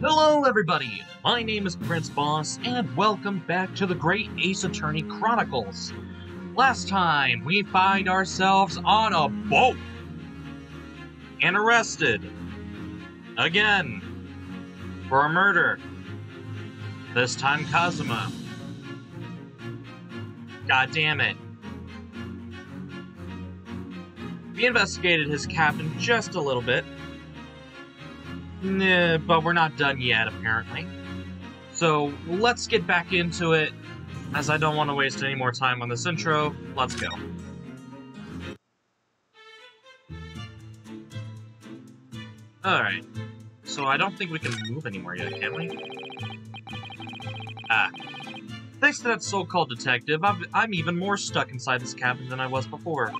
Hello everybody, my name is Prince Boss, and welcome back to the Great Ace Attorney Chronicles. Last time, we find ourselves on a boat and arrested again for a murder. This time Kazuma. God damn it. We investigated his cabin just a little bit. But we're not done yet, apparently. So, let's get back into it, as I don't want to waste any more time on this intro. Let's go. Alright. So, I don't think we can move anymore yet, can we? Ah. Thanks to that so-called detective, I'm even more stuck inside this cabin than I was before.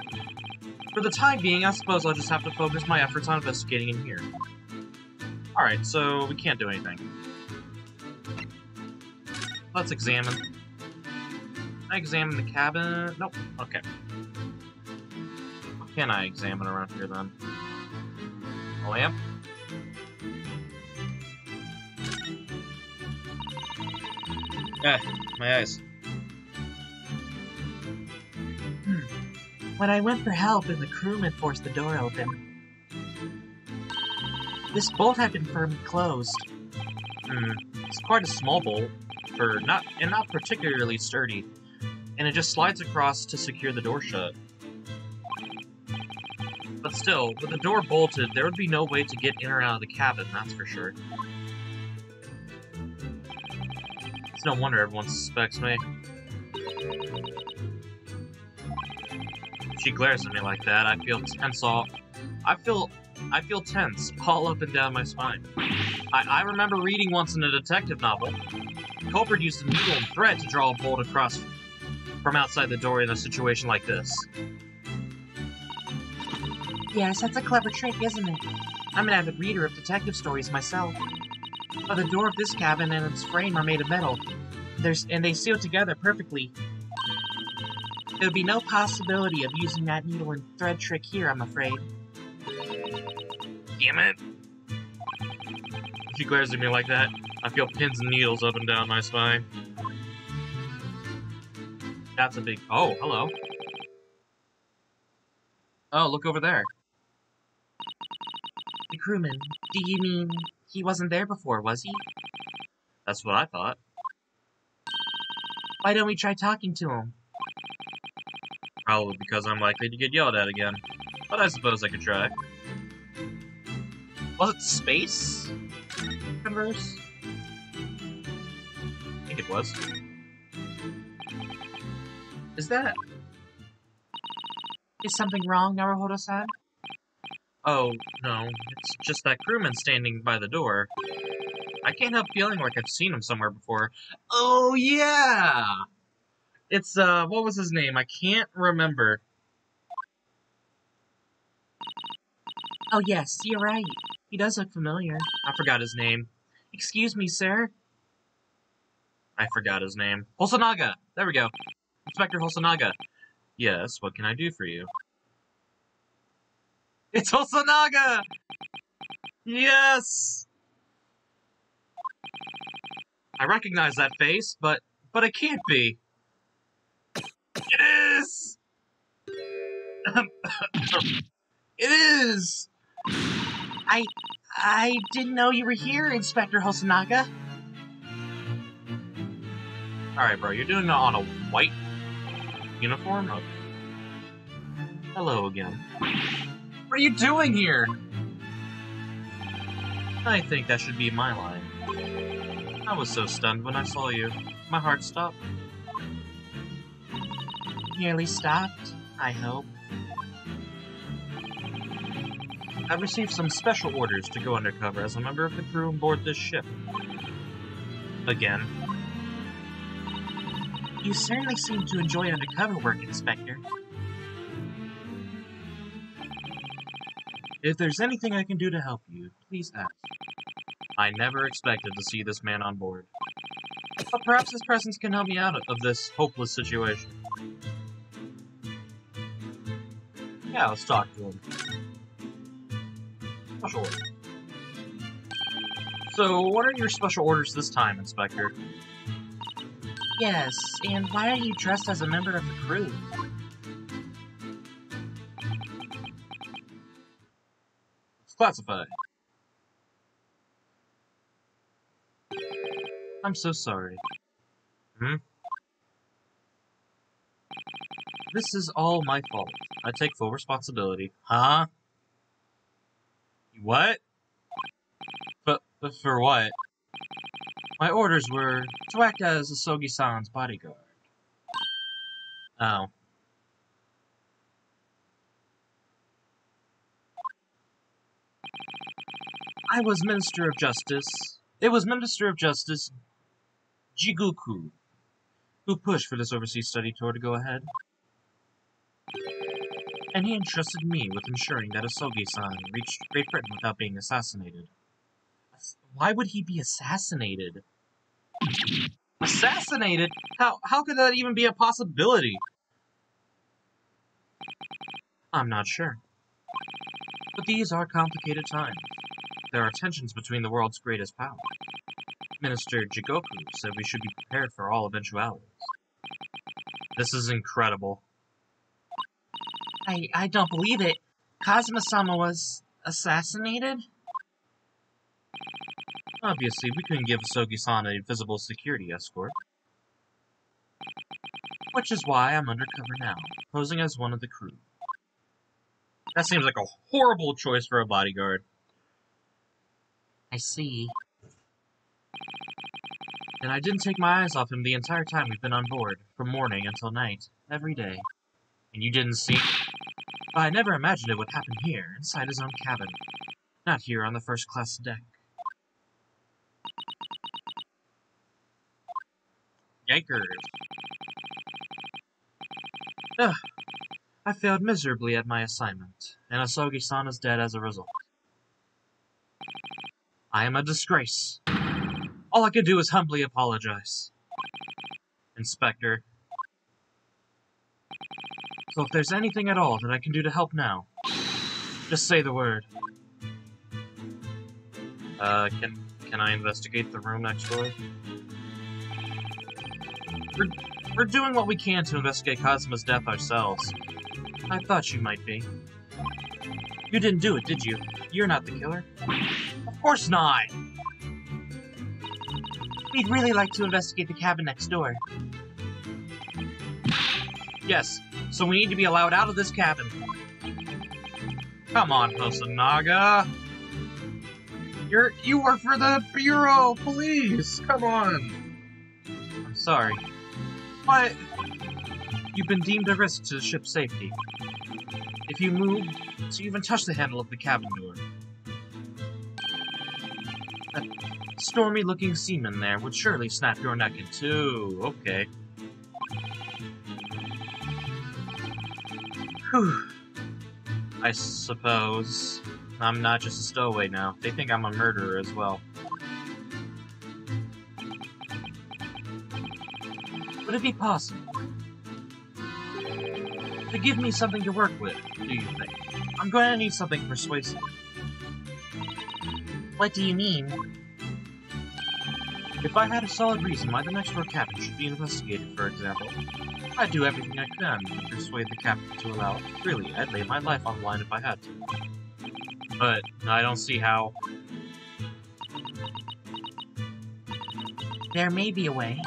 For the time being, I suppose I'll just have to focus my efforts on investigating in here. Alright, so we can't do anything. Let's examine. Can I examine the cabin? Nope. Okay. What can I examine around here, then? A lamp? My eyes. When I went for help and the crewman forced the door open, this bolt had been firmly closed. It's quite a small bolt, not particularly sturdy, and it just slides across to secure the door shut. But still, with the door bolted, there would be no way to get in or out of the cabin, that's for sure. It's no wonder everyone suspects me. She glares at me like that, I feel tense I feel tense all up and down my spine. I remember reading once in a detective novel, the culprit used a needle and thread to draw a bolt across from outside the door in a situation like this. Yes, that's a clever trick, isn't it? I'm an avid reader of detective stories myself. But the door of this cabin and its frame are made of metal, and they seal together perfectly. There would be no possibility of using that needle and thread trick here, I'm afraid. Damn it! She glares at me like that. I feel pins and needles up and down my spine. That's a big... Oh, hello. Oh, look over there. The crewman. Do you mean he wasn't there before, was he? That's what I thought. Why don't we try talking to him? Probably because I'm likely to get yelled at again. But I suppose I could try. Was it space? Converse? I think it was. Is something wrong, Naruhodo-san? Oh, no. It's just that crewman standing by the door. I can't help feeling like I've seen him somewhere before. Oh, yeah! It's, what was his name? I can't remember. Oh, yes, you're right. He does look familiar. I forgot his name. Excuse me, sir? I forgot his name. Hosonaga! There we go. Inspector Hosonaga. Yes, what can I do for you? It's Hosonaga! Yes! I recognize that face, but it can't be. It is! It is! I didn't know you were here, Inspector Hosonaga. Alright, bro, you're doing it on a white uniform? Oh. Hello again. What are you doing here? I think that should be my line. I was so stunned when I saw you. My heart stopped. Nearly stopped, I hope. I've received some special orders to go undercover as a member of the crew on board this ship. Again. You certainly seem to enjoy undercover work, Inspector. If there's anything I can do to help you, please ask. I never expected to see this man on board. But perhaps his presence can help me out of this hopeless situation. Yeah, let's talk to him. Sure. So, what are your special orders this time, Inspector? Yes, and why are you dressed as a member of the crew? It's classified. I'm so sorry. Hmm? This is all my fault. I take full responsibility. Huh? What? But for what? My orders were to act as Asogi-san's bodyguard. Oh. I was Minister of Justice. It was Minister of Justice Jiguku who pushed for this overseas study tour to go ahead. And he entrusted me with ensuring that Asogi-san reached Great Britain without being assassinated. Why would he be assassinated? Assassinated? How could that even be a possibility? I'm not sure. But these are complicated times. There are tensions between the world's greatest power. Minister Jigoku said we should be prepared for all eventualities. This is incredible. I don't believe it. Kazuma-sama was assassinated? Obviously, we couldn't give Asogi-san a visible security escort. Which is why I'm undercover now, posing as one of the crew. That seems like a horrible choice for a bodyguard. I see. And I didn't take my eyes off him the entire time we've been on board, from morning until night, every day. And you didn't see? I never imagined it would happen here, inside his own cabin. Not here on the first-class deck. Yikers. Ugh. I failed miserably at my assignment, and Asogi-san is dead as a result. I am a disgrace. All I can do is humbly apologize. Inspector. So if there's anything at all that I can do to help now, just say the word. Can I investigate the room next door? We're doing what we can to investigate Kazuma's death ourselves. I thought you might be. You didn't do it, did you? You're not the killer. Of course not! We'd really like to investigate the cabin next door. Yes, so we need to be allowed out of this cabin. Come on, Hosonaga! You work for the Bureau of Police! Come on! I'm sorry. But you've been deemed a risk to the ship's safety. If you move to even touch the handle of the cabin door, that stormy-looking seaman there would surely snap your neck in two. Okay. Whew. I suppose I'm not just a stowaway now. They think I'm a murderer as well. Would it be possible to give me something to work with, do you think? I'm going to need something persuasive. What do you mean? If I had a solid reason why the next door cabin should be investigated, for example, I'd do everything I can to persuade the captain to allow it. Really, I'd lay my life on the line if I had to. But I don't see how. There may be a way.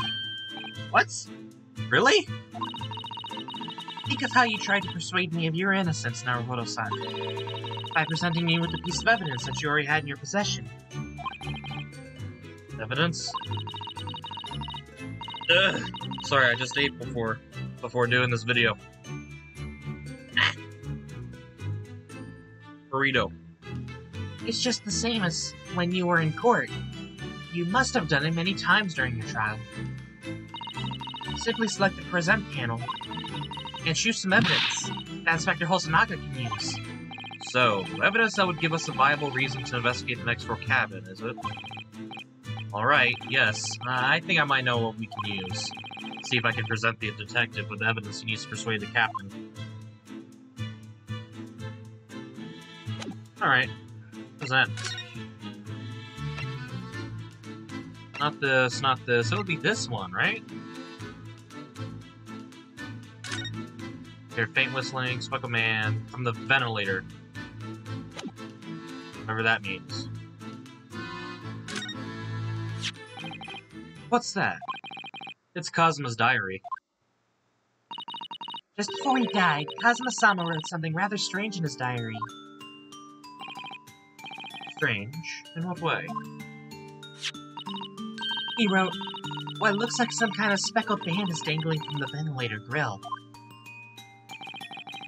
What? Really? Think of how you tried to persuade me of your innocence, Naruhodo-san. By presenting me with a piece of evidence that you already had in your possession. Evidence? Ugh. Sorry, I just ate before doing this video. Burrito. It's just the same as when you were in court. You must have done it many times during your trial. Simply select the present panel and choose some evidence that Inspector Hosonaga can use. So, evidence that would give us a viable reason to investigate the next door cabin, is it? Alright, yes. I think I might know what we can use. See if I can present the detective with evidence he needs to persuade the captain. Alright. Present. Not this, not this. It'll be this one, right? Here, faint whistling, Speckle Man, from the ventilator. Whatever that means. What's that? It's Kazuma's diary. Just before he died, Kazuma-sama wrote something rather strange in his diary. Strange? In what way? He wrote, what looks like some kind of speckled band is dangling from the ventilator grill.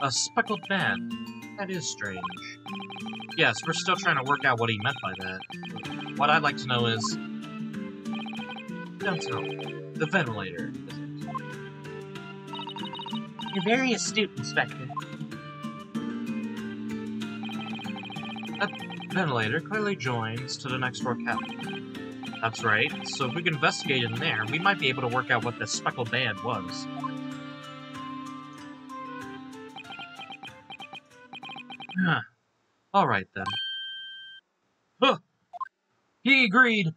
A speckled band? That is strange. Yes, we're still trying to work out what he meant by that. What I'd like to know is... Don't tell me. The ventilator, is it? You're very astute, Inspector. That ventilator clearly joins to the next door cabin. That's right, so if we can investigate in there, we might be able to work out what the speckled band was. Alright then. Huh! He agreed!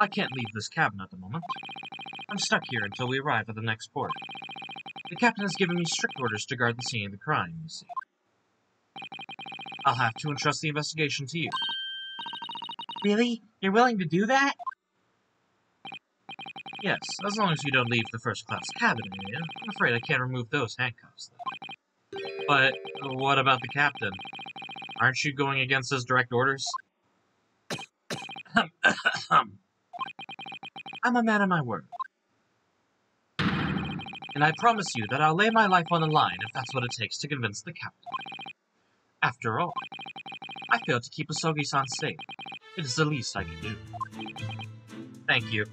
I can't leave this cabin at the moment. I'm stuck here until we arrive at the next port. The captain has given me strict orders to guard the scene of the crime, you see. I'll have to entrust the investigation to you. Really? You're willing to do that? Yes, as long as you don't leave the first-class cabin area. I'm afraid I can't remove those handcuffs, though. But what about the captain? Aren't you going against his direct orders? I'm a man of my word. And I promise you that I'll lay my life on the line if that's what it takes to convince the captain. After all, I failed to keep Asogi-san safe. It is the least I can do. Thank you.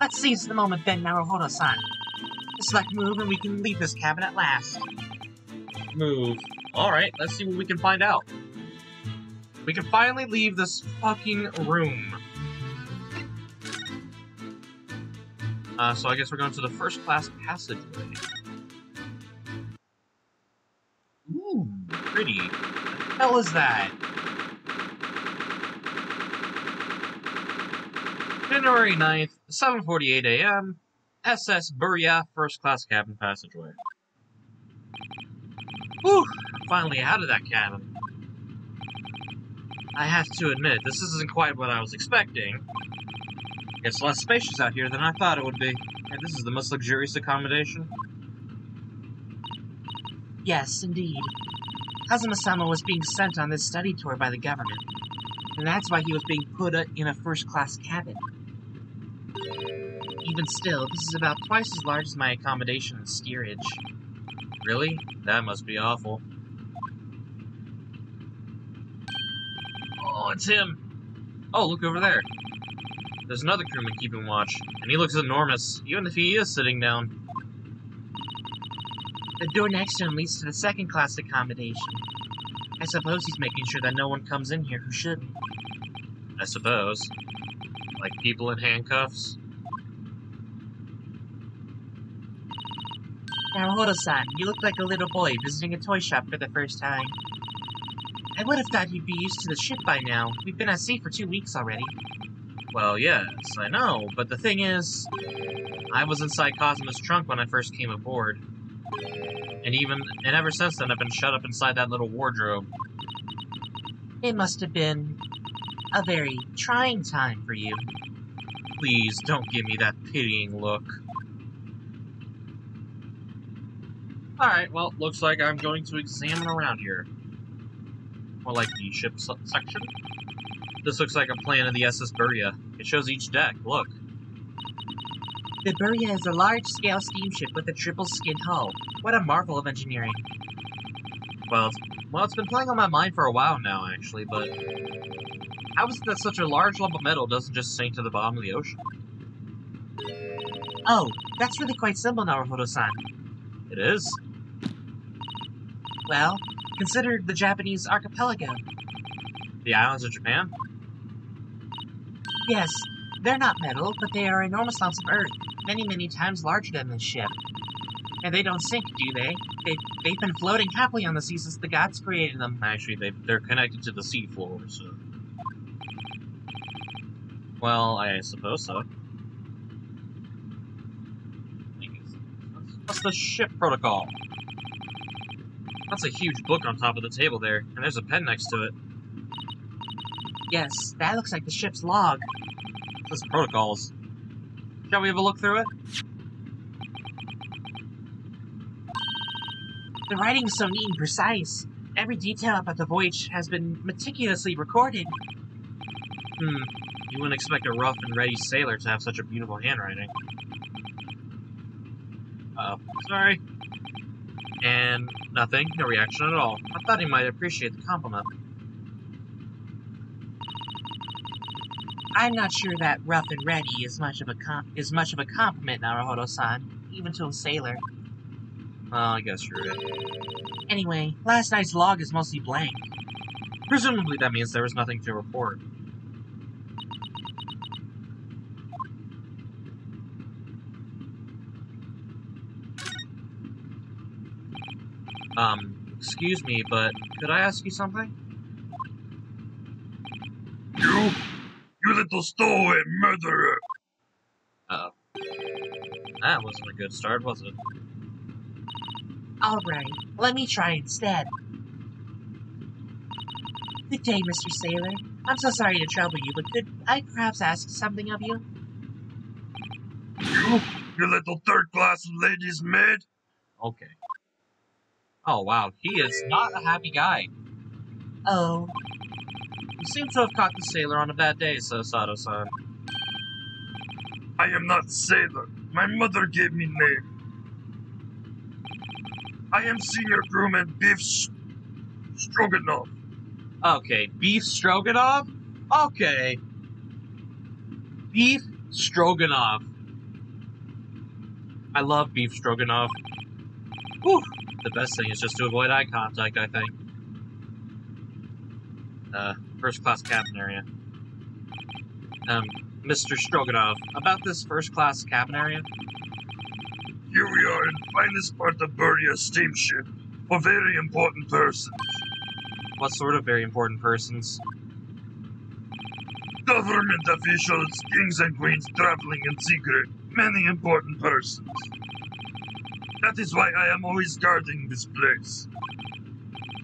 Let's seize the moment then, Naruhodo-san. Select move and we can leave this cabin at last. Move. Alright, let's see what we can find out. We can finally leave this fucking room. So I guess we're going to the first-class passageway. Ooh, pretty. What the hell is that? January 9th, 7:48 a.m. SS Burya, first-class cabin passageway. Whew! Finally out of that cabin. I have to admit, this isn't quite what I was expecting. It's less spacious out here than I thought it would be. And this is the most luxurious accommodation. Yes, indeed. Kazuma-sama was being sent on this study tour by the government. And that's why he was being put in a first-class cabin. Even still, this is about twice as large as my accommodation in steerage. Really? That must be awful. Oh, it's him! Oh, look over there. There's another crewman keeping watch, and he looks enormous, even if he is sitting down. The door next to him leads to the second-class accommodation. I suppose he's making sure that no one comes in here who shouldn't. I suppose. Like people in handcuffs. Naruhodo-san, you look like a little boy visiting a toy shop for the first time. I would have thought you'd be used to the ship by now. We've been at sea for 2 weeks already. Well, yes, I know, but the thing is, I was inside Kazuma's trunk when I first came aboard. And ever since then I've been shut up inside that little wardrobe. It must have been a very trying time for you. Please, don't give me that pitying look. Alright, well, looks like I'm going to examine around here. More like the ship section. This looks like a plan of the SS Burya. It shows each deck, look. The Burya is a large-scale steamship with a triple-skid hull. What a marvel of engineering. Well, it's been playing on my mind for a while now, actually, but... how is it that such a large lump of metal doesn't just sink to the bottom of the ocean? Oh, that's really quite simple, Naruhodo-san. It is? Well, consider the Japanese archipelago. The islands of Japan? Yes, they're not metal, but they are enormous lumps of earth, many, many times larger than this ship. And they don't sink, do they? They've been floating happily on the sea since the gods created them. Actually, they're connected to the seafloor, so... Well, I suppose so. What's the ship protocol? That's a huge book on top of the table there, and there's a pen next to it. Yes, that looks like the ship's log. This protocols. Shall we have a look through it? The writing is so neat and precise. Every detail about the voyage has been meticulously recorded. You wouldn't expect a rough and ready sailor to have such a beautiful handwriting. Sorry. And nothing, no reaction at all. I thought he might appreciate the compliment. I'm not sure that rough and ready is much of a compliment, Naruhodo-san, even to a sailor. Well, I guess you're right. Anyway, last night's log is mostly blank. Presumably that means there was nothing to report. Excuse me, but could I ask you something? You little stowaway murderer! Uh-oh. That wasn't a good start, was it? Alright, let me try instead. Good day, Mr. Sailor. I'm so sorry to trouble you, but could I perhaps ask something of you? You little third-class ladies' maid! Okay. Oh, wow. He is not a happy guy. Oh. You seem to have caught the sailor on a bad day, Sato-san. I am not sailor. My mother gave me name. I am senior crewman Beef Stroganoff. Okay, beef stroganoff? Okay. Beef stroganoff. I love beef stroganoff. Whew. The best thing is just to avoid eye contact, I think. First class cabin area. Mr. Stroganoff, about this first class cabin area? Here we are in finest part of Burya steamship for very important persons. What sort of very important persons? Government officials, kings and queens traveling in secret, many important persons. That is why I am always guarding this place.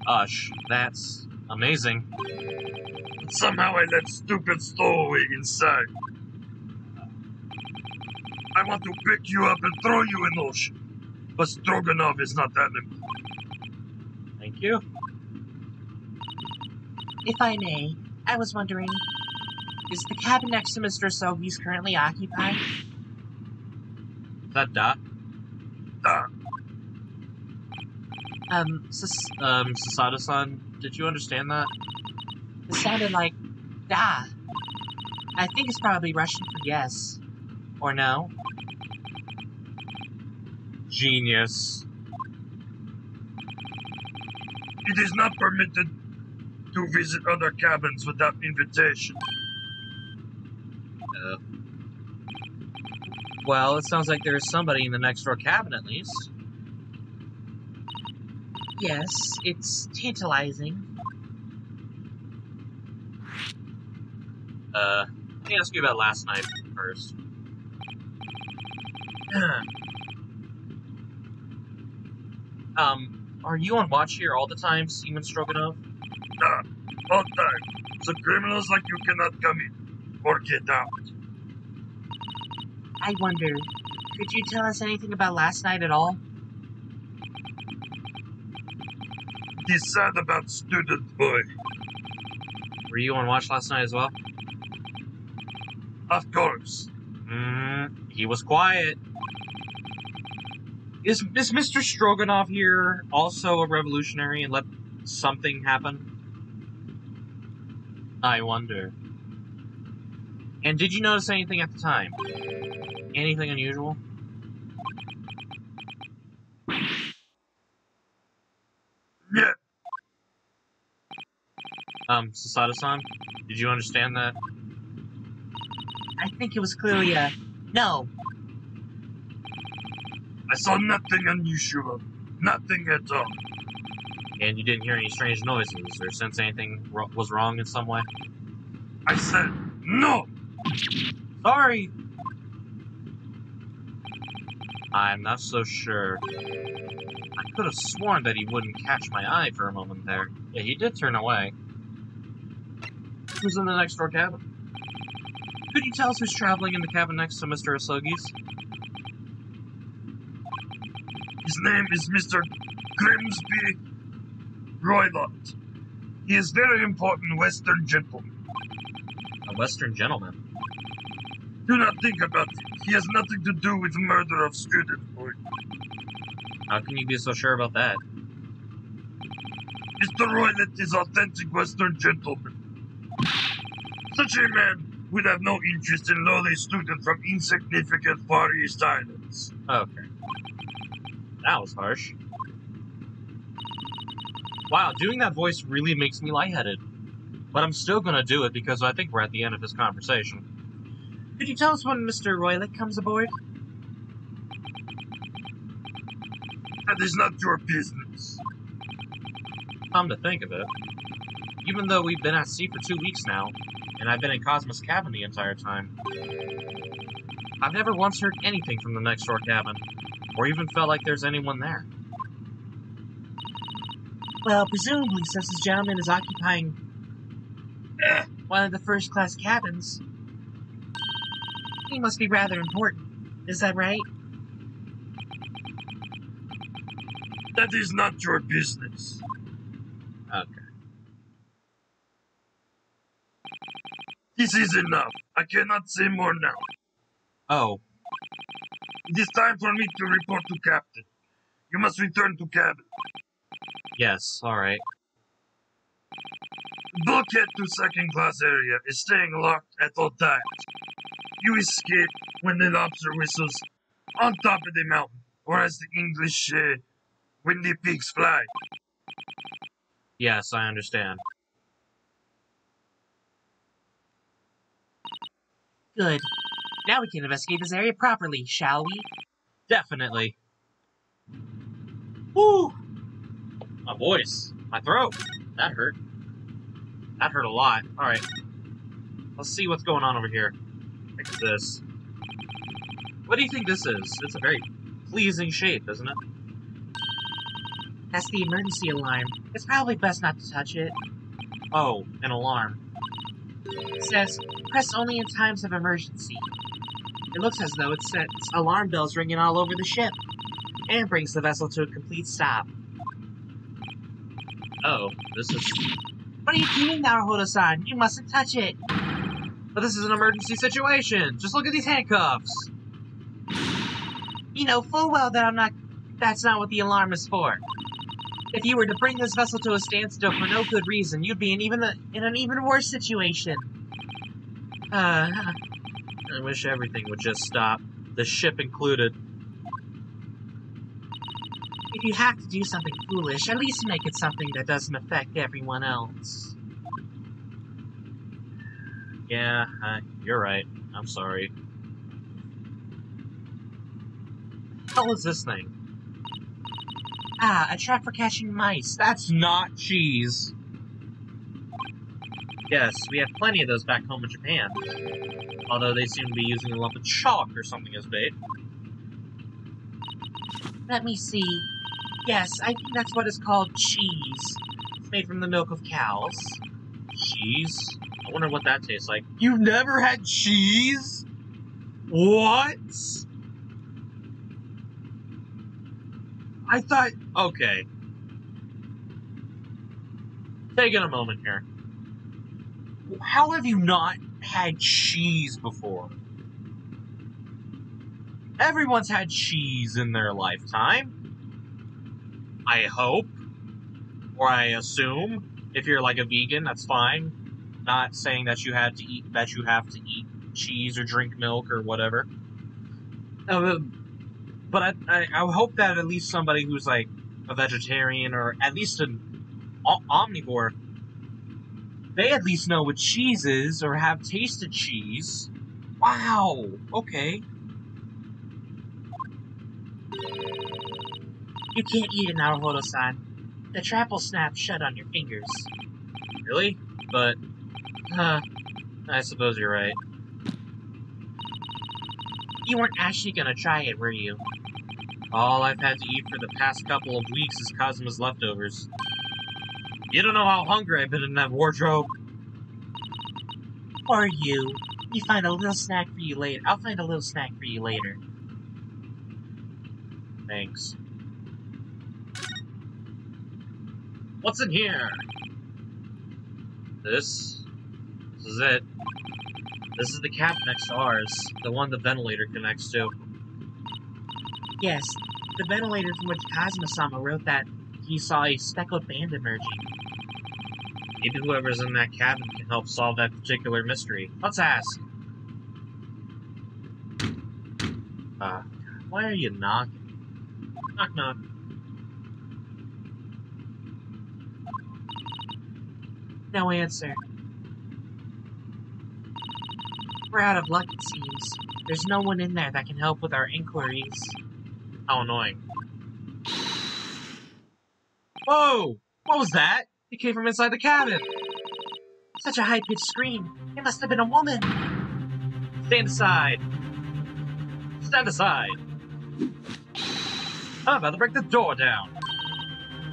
Ush, that's amazing. But somehow I let stupid stowaway inside. I want to pick you up and throw you in ocean. But Stroganoff is not that important. Thank you. If I may, I was wondering, is the cabin next to Mr. Sogi's currently occupied? Is that Dot? Sasato-san, did you understand that? It sounded like da. I think it's probably Russian for yes. Or no? Genius. It is not permitted to visit other cabins without invitation. Well, it sounds like there's somebody in the next door cabin at least. Yes, it's tantalizing. Let me ask you about last night first. Are you on watch here all the time, Seaman Stroganoff? All time. So criminals like you cannot come in or get out. I wonder, could you tell us anything about last night at all? It is sad about student boy. Were you on watch last night as well? Of course. He was quiet. Is Mr. Stroganoff here also a revolutionary and let something happen? I wonder. And did you notice anything at the time? Anything unusual? Yeah. Sasato-san, did you understand that? I think it was clearly a no. I saw nothing unusual. Nothing at all. And you didn't hear any strange noises or sense anything was wrong in some way? I said no! Sorry! I'm not so sure. I could have sworn that he wouldn't catch my eye for a moment there. Yeah, he did turn away. Who's in the next door cabin? Could you tell us who's traveling in the cabin next to Mr. Asogi's? His name is Mr. Grimsby Roylott. He is very important Western gentleman. A Western gentleman? Do not think about it. He has nothing to do with the murder of student boy. How can you be so sure about that? Mr. Roylott is authentic Western gentleman. Such a man would have no interest in lowly student from insignificant Far East Islands. Okay. That was harsh. Wow, doing that voice really makes me lightheaded. But I'm still gonna do it because I think we're at the end of this conversation. Could you tell us when Mr. Roylott comes aboard? That is not your business. Come to think of it, even though we've been at sea for 2 weeks now, and I've been in Cosmo's cabin the entire time, I've never once heard anything from the next door cabin, or even felt like there's anyone there. Well, presumably, since this gentleman is occupying one of the first-class cabins, he must be rather important. Is that right? That is not your business. Okay. This is enough. I cannot say more now. Oh, It is time for me to report to Captain. You must return to cabin. yes, alright. Bulkhead to second class area is staying locked at all times. You escape when the lobster whistles on top of the mountain, or as the English say, when the pigs fly. Yes, I understand. Good. Now we can investigate this area properly, shall we? Definitely. Woo! My voice. My throat. That hurt. That hurt a lot. Alright. Let's see what's going on over here. Like this. What do you think this is? It's a very pleasing shape, isn't it? That's the emergency alarm. It's probably best not to touch it. Oh, an alarm. It says, press only in times of emergency. It looks as though it sets alarm bells ringing all over the ship, and brings the vessel to a complete stop. Oh, this is... What are you doing, Naruhodo-san? You mustn't touch it! But this is an emergency situation! Just look at these handcuffs! You know full well that that's not what the alarm is for. If you were to bring this vessel to a standstill for no good reason, you'd be in an even worse situation. I wish everything would just stop. The ship included. If you have to do something foolish, at least make it something that doesn't affect everyone else. Yeah, you're right. I'm sorry. What was this thing? Ah, a trap for catching mice. That's not cheese. Yes, we have plenty of those back home in Japan. Although they seem to be using a lump of chalk or something as bait. Let me see. Yes, I think that's what is called cheese. It's made from the milk of cows. Cheese? I wonder what that tastes like. You've never had cheese? What? I thought... Okay. Taking a moment here. How have you not had cheese before? Everyone's had cheese in their lifetime. I hope. Or I assume. If you're like a vegan, that's fine. Not saying that you have to eat cheese or drink milk or whatever. But I hope that at least somebody who's like a vegetarian or at least an omnivore, they at least know what cheese is or have tasted cheese. Wow. Okay. You can't eat it, Naruhodo-san. The trap will snap shut on your fingers. Really? But, I suppose you're right. You weren't actually gonna try it, were you? All I've had to eat for the past couple of weeks is Kazuma's leftovers. You don't know how hungry I've been in that wardrobe. Or you. You find a little snack for you later. I'll find a little snack for you later. Thanks. What's in here? This is it. This is the cab next to ours, the one the ventilator connects to. Yes, the ventilator from which Kazuma-sama wrote that he saw a speckled band emerging. Maybe whoever's in that cabin can help solve that particular mystery. Let's ask. Why are you knocking? Knock, knock. No answer. We're out of luck, it seems. There's no one in there that can help with our inquiries. How annoying. Whoa! What was that? It came from inside the cabin! Such a high-pitched scream. It must have been a woman. Stand aside! Stand aside! I'm about to break the door down!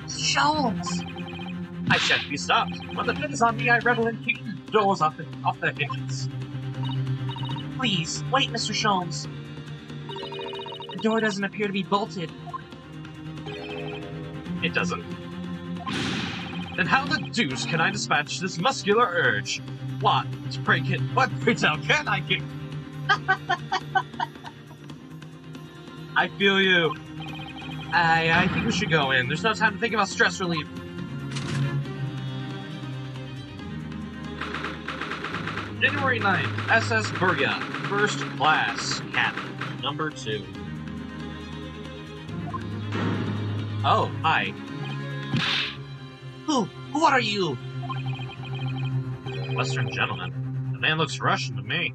Sholmes! I shan't be stopped. When the fit is on me, I revel in kicking the doors off their hinges. Please, wait, Mr. Sholmes. The door doesn't appear to be bolted. It doesn't. Then how the deuce can I dispatch this muscular urge? What? To break it? What pretzel can I kick? I feel you. I think we should go in. There's no time to think about stress relief. January 9th, SS Burya, First Class, Captain, number 2. Oh, hi. What are you? Western gentleman. The man looks Russian to me.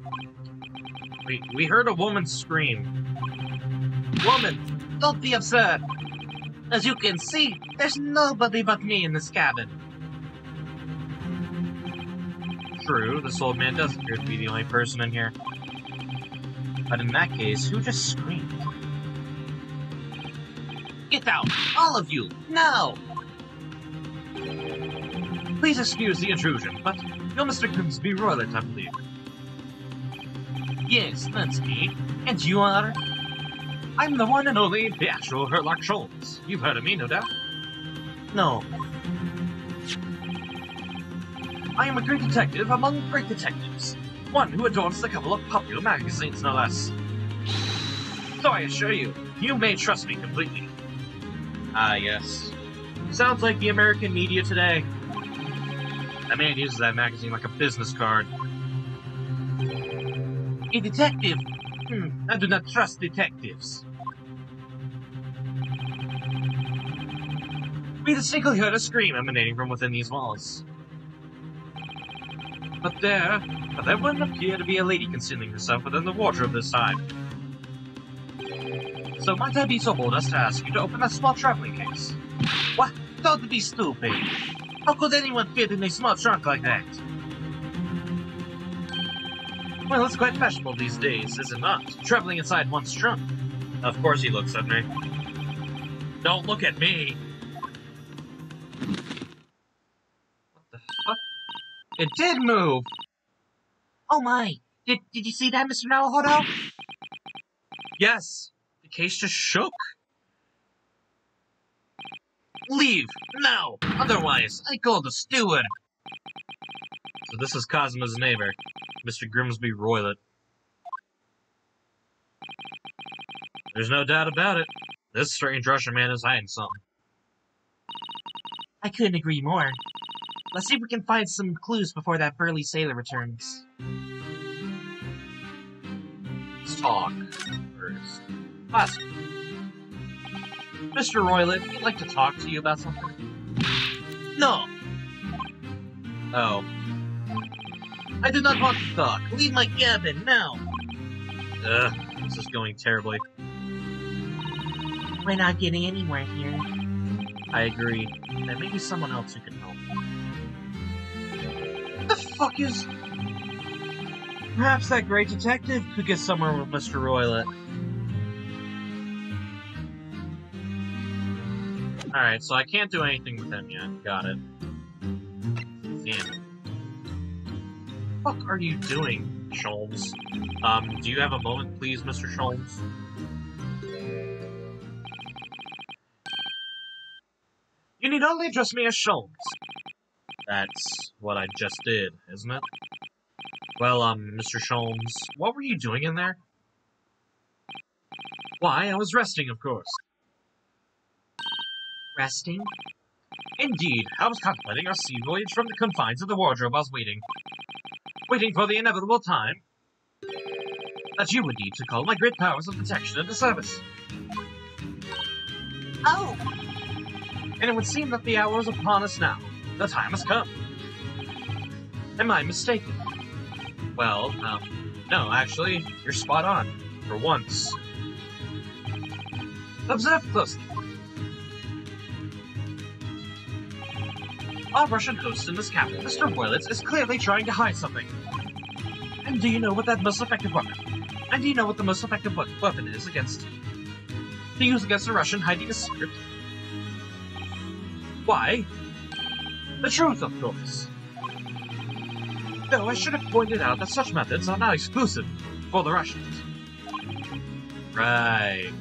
We heard a woman scream. Woman, don't be absurd. As you can see, there's nobody but me in this cabin. True, this old man does appear to be the only person in here. But in that case, who just screamed? Get out, all of you, now! Please excuse the intrusion, but you're Mr. Grimsby Roylott, I believe. Yes, that's me. And you are? I'm the one and only, the actual Herlock Sholmes. You've heard of me, no doubt? No. I am a great detective among great detectives. One who adorns a couple of popular magazines, no less. So I assure you, you may trust me completely. Ah, yes. Sounds like the American media today. That man uses that magazine like a business card. A detective? I do not trust detectives. We distinctly heard a scream emanating from within these walls. But there wouldn't appear to be a lady concealing herself within the wardrobe this time. So might I be so bold as to ask you to open that small traveling case? What? Don't be stupid. How could anyone fit in a small trunk like that? Well, it's quite fashionable these days, is it not? Traveling inside one's trunk. Of course he looks at me. Don't look at me! What the fuck? It did move! Oh my! Did you see that, Mr. Naruhodo? Yes! The case just shook! Leave! Now! Otherwise, I call the steward! So this is Kazuma's neighbor, Mr. Grimsby Roylott. There's no doubt about it. This strange Russian man is hiding something. I couldn't agree more. Let's see if we can find some clues before that burly sailor returns. Let's talk first. Last. Mr. Roylott, I'd like to talk to you about something. No! Oh. I do not want to talk. Leave my cabin, now! Ugh, this is going terribly. We're not getting anywhere here. I agree. There may be someone else who can help. What the fuck is... Perhaps that great detective could get somewhere with Mr. Roylet. Alright, so I can't do anything with him yet. Got it. Damn it. What the fuck are you doing, Sholmes? Do you have a moment, please, Mr. Sholmes? You need only address me as Sholmes. That's what I just did, isn't it? Well, Mr. Sholmes, what were you doing in there? Why, I was resting, of course. Resting? Indeed, I was contemplating our sea voyage from the confines of the wardrobe. I was waiting for the inevitable time that you would need to call my great powers of protection into service. Oh! And it would seem that the hour is upon us now. The time has come. Am I mistaken? Well, no, actually, you're spot on. For once. Observe closely. Our Russian host in this cabinet, Mr. Roylet, is clearly trying to hide something. And do you know what that most effective weapon? And do you know what the most effective weapon is against... to use against a Russian hiding a secret? Why? The truth, of course. Though I should have pointed out that such methods are not exclusive for the Russians. Right.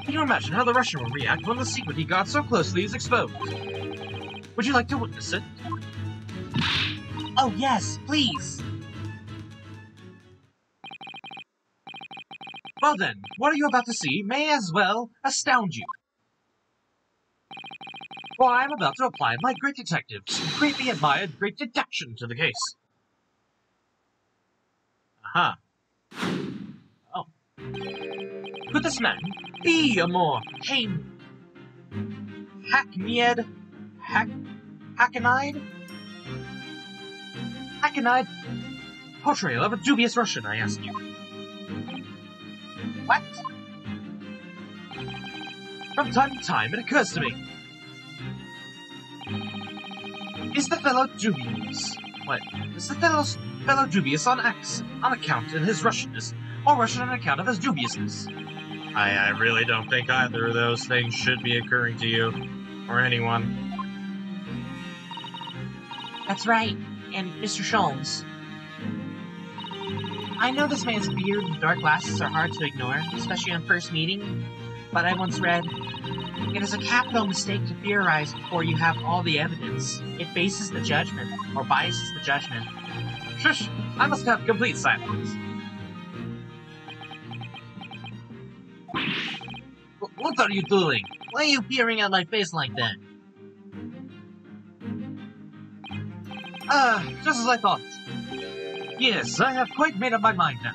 Can you imagine how the Russian will react when the secret he got so closely is exposed? Would you like to witness it? Oh yes, please! Well then, what are you about to see may as well astound you. For I am about to apply my great detective's greatly admired great deduction to the case. Aha. Oh. Could this man be a more hackneyed portrayal of a dubious Russian, I ask you? What? From time to time, it occurs to me. Is the fellow dubious? What? Is the fellow dubious on account of his Russianness, or Russian on account of his dubiousness? I really don't think either of those things should be occurring to you, or anyone. That's right, and Mr. Sholmes. I know this man's beard and dark glasses are hard to ignore, especially on first meeting, but I once read, it is a capital mistake to theorize before you have all the evidence. It bases the judgment, or biases the judgment. Shush! I must have complete silence. What are you doing? Why are you peering at my face like that? Just as I thought. Yes, I have quite made up my mind now.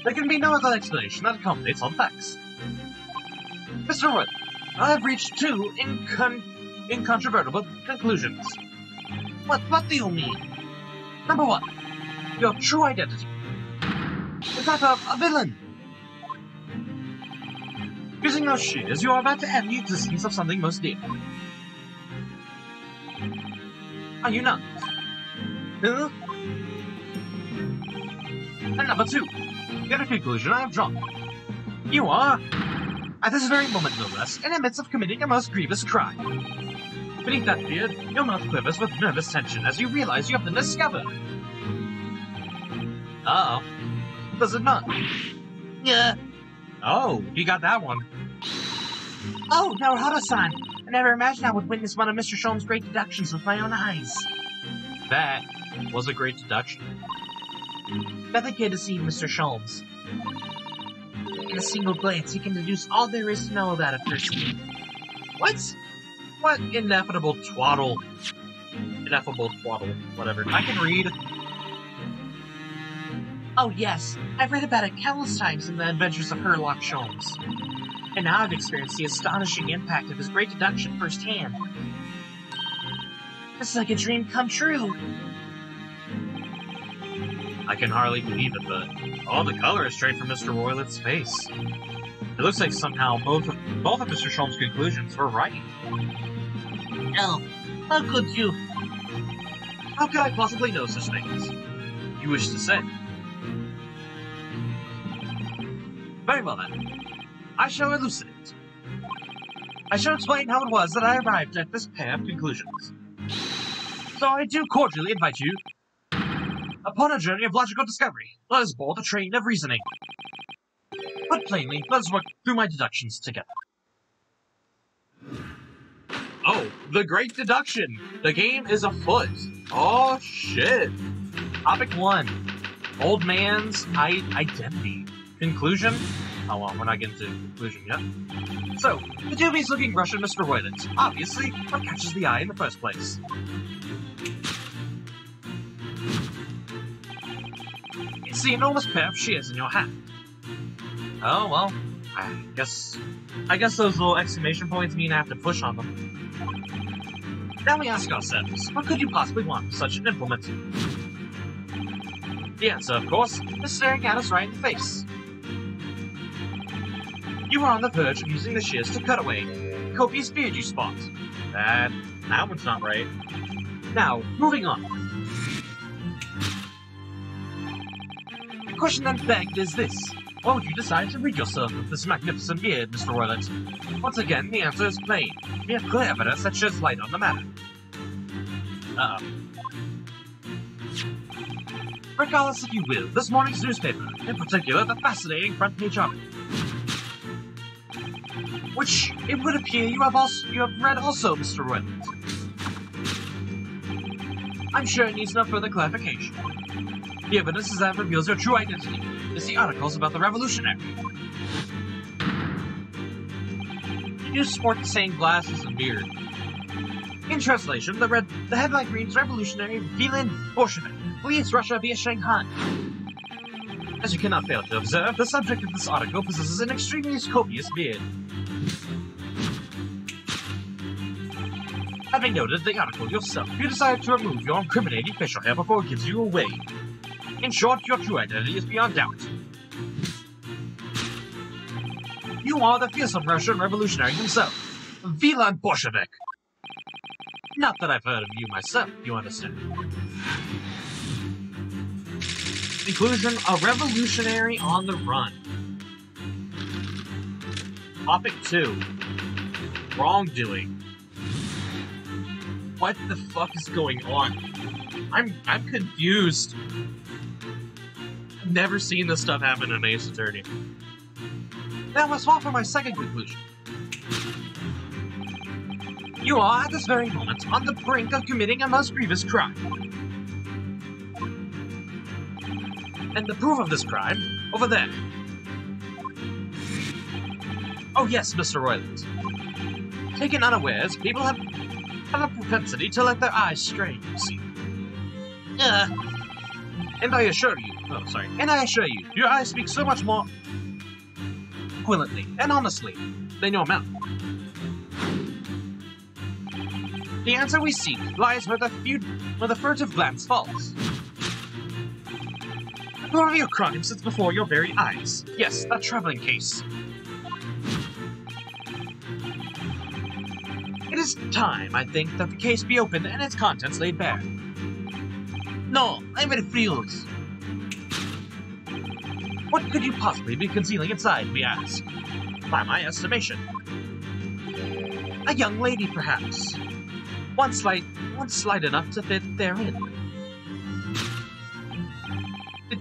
There can be no other explanation that accommodates all facts. Mr. Wood, I have reached two incontrovertible conclusions. What do you mean? Number one, your true identity is that of a villain. Using those shears, you are about to end the existence of something most dear. Are you not? Huh? And number two, the other conclusion I have drawn. You are, at this very moment no less, in the midst of committing a most grievous crime. Beneath that beard, your mouth quivers with nervous tension as you realize you have been discovered. Uh-oh. Does it not? Yeah. Oh, you got that one. Oh, Naruhodo-san! I never imagined I would witness one of Mr. Sholmes' great deductions with my own eyes. That was a great deduction. Nothing can deceive Mr. Sholmes. In a single glance, he can deduce all there is to know about a person. What? What ineffable twaddle. Ineffable twaddle. Whatever. I can read. Oh yes, I've read about it countless times in the adventures of Herlock Sholmes. And now I've experienced the astonishing impact of his great deduction firsthand. This is like a dream come true. I can hardly believe it, but all the color is straight from Mr. Roylet's face. It looks like somehow both of Mr. Sholmes' conclusions were right. Oh, how could you? How could I possibly know such things? You wish to say? Very well then. I shall elucidate. I shall explain how it was that I arrived at this pair of conclusions. So I do cordially invite you upon a journey of logical discovery. Let us board a train of reasoning. Put plainly, let us work through my deductions together. Oh, the great deduction! The game is afoot. Oh, shit. Topic 1. Old man's identity. Conclusion? Oh, well, we're not getting to conclusion yet. So, the dubious-looking Russian Mr. Royland. Obviously, what catches the eye in the first place? It's the enormous pair of shears in your hand. Oh, well, I guess those little exclamation points mean I have to push on them. Now we ask ourselves, what could you possibly want with such an implement? The answer, of course, is staring at us right in the face. You are on the verge of using the shears to cut away the copious beard you spot. That one's not right. Now, moving on. The question then begged is this. Why would you decide to rid yourself of this magnificent beard, Mr. Royland? Once again, the answer is plain. We have clear evidence that sheds light on the matter. Uh-oh. Regardless, if you will, this morning's newspaper, in particular the fascinating front page article, which it would appear you have read also, Mr. Royland. I'm sure it needs no further clarification. The evidence that reveals your true identity is the articles about the revolutionary. You do sport the same glasses and beard. In translation, the headline reads Revolutionary Villain Bolshevik leads Russia via Shanghai. As you cannot fail to observe, the subject of this article possesses an extremely copious beard. Having noted the article yourself, you decide to remove your incriminating facial hair before it gives you away. In short, your true identity is beyond doubt. You are the fearsome Russian revolutionary himself, Villain Bolshevik. Not that I've heard of you myself, you understand. Conclusion, a revolutionary on the run. Topic 2. Wrongdoing. What the fuck is going on? I'm confused. I've never seen this stuff happen in Ace Attorney. Now let's walk for my second conclusion. You are, at this very moment, on the brink of committing a most grievous crime. And the proof of this crime, over there. Oh yes, Mr. Royland. Taken unawares, people have a propensity to let their eyes stray, you see. And I assure you, your eyes speak so much more eloquently and honestly than your mouth. The answer we seek lies where the furtive glance falls. The proof of your crime sits before your very eyes. Yes, that traveling case. It is time, I think, that the case be opened and its contents laid bare. No, I'm refused. What could you possibly be concealing inside, we ask? By my estimation. A young lady, perhaps. One slight enough to fit therein.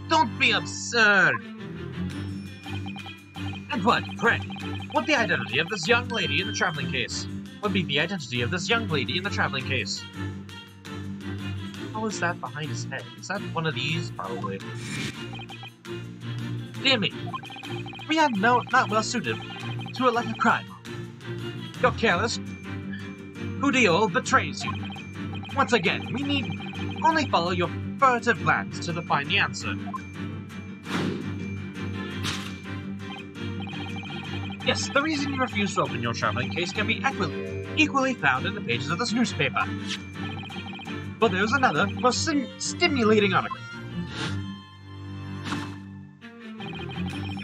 Don't be absurd! And what, pray? What the identity of this young lady in the traveling case? Would be the identity of this young lady in the traveling case? How is that behind his head? Is that one of these? Probably. Dear me, we are not well suited to a like a crime. Your careless Udiol betrays you. Once again, we need only follow your furtive glance to define the answer. Yes, the reason you refuse to open your traveling case can be equally found in the pages of this newspaper. But there's another, more stimulating article.